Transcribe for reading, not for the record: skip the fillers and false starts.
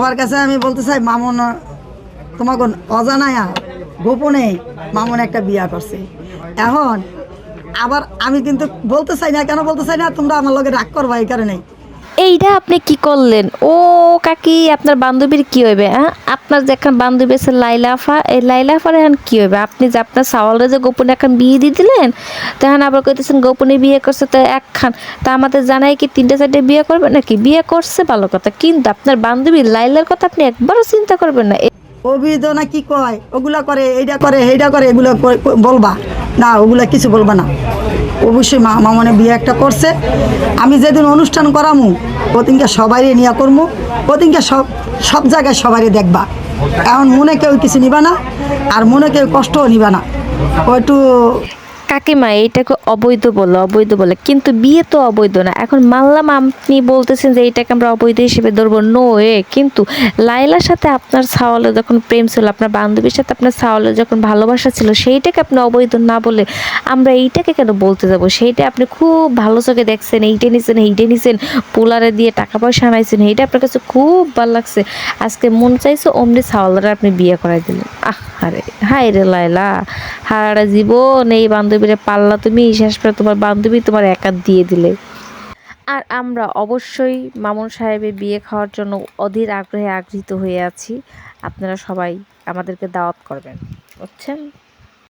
সবার কাছে আমি বলতে চাই, মামুন তোমাকে অজানায়া গোপনে মামুন একটা বিয়া করছে। এখন আবার আমি কিন্তু বলতে চাই না, কেন বলতে চাই না, তোমরা আমার লগে রাগ করবা এই কারণে। এইটা আপনি কি করলেন? ও কাকি, আপনার বান্ধবীর কি হইবে? হ্যাঁ, আপনার যে এখন বান্ধবী আছে লাইলা আফা, এই লাইলা আফার এখন কি হইবে? আপনি যে আপনার সাওয়ালে যে গোপনে এখন বিয়ে দিয়ে দিলেন, তখন আবার কইতেছেন গোপনে বিয়ে করছে তো একখান, তা আমাদের জানাই কি 3টে 4টে বিয়ে করবে নাকি? বিয়ে করছে ভালো কথা, কিন্তু আপনার বান্ধবী লাইলার কথা আপনি একবারও চিন্তা করবেন না। অভিদ না কি কয়, ওগুলা করে, এইটা করে, এইটা করে, এগুলো বলবা না, ওগুলা কিছু বলবা না। অবশ্যই মামনে বিয়ে একটা করছে। আমি যেদিন অনুষ্ঠান করামু ওদিনকে সবাই নিয়ে করবো, ওদিনকে সব সব জায়গায় সবাই দেখবা। এখন মনে কেউ কিছু নিবা না, আর মনে কেউ কষ্টও নিবা না। ওইটু কাকিমা এইটাকে অবৈধ বলে, অবৈধ বলে, কিন্তু বিয়ে তো অবৈধ না। এখন মানলাম আপনি বলতেছেন যে এইটাকে আমরা অবৈধ হিসেবে ধরবো, নো এ, কিন্তু লাইলার সাথে আপনার সাওয়ালে যখন প্রেম ছিল, আপনার বান্ধবীর সাথে আপনার সাওয়ালে যখন ভালোবাসা ছিল, সেইটাকে আপনি অবৈধ না বলে আমরা এইটাকে কেন বলতে যাব? সেইটা আপনি খুব ভালো চোখে দেখছেন, এইটা নিছেন, এইটা নিছেন, পোলারে দিয়ে টাকা পয়সা আনাইছেন, এইটা আপনার কাছে খুব ভালো লাগছে। আজকে মন চাইছে অমনি সাওয়ালরা আপনি বিয়ে করাই দিলেন। আরে হাই রে লাইলা, সারাটা জীবন এই বান্ধবীরে পাল্লা তুমি, শেষ করে তোমার বান্ধবী তোমার একা দিয়ে দিলে। আর আমরা অবশ্যই মামুন সাহেবের বিয়ে খাওয়ার জন্য অধীর আগ্রহে আগ্রহীত হয়ে আছি। আপনারা সবাই আমাদেরকে দাওয়াত করবেন, বুঝছেন?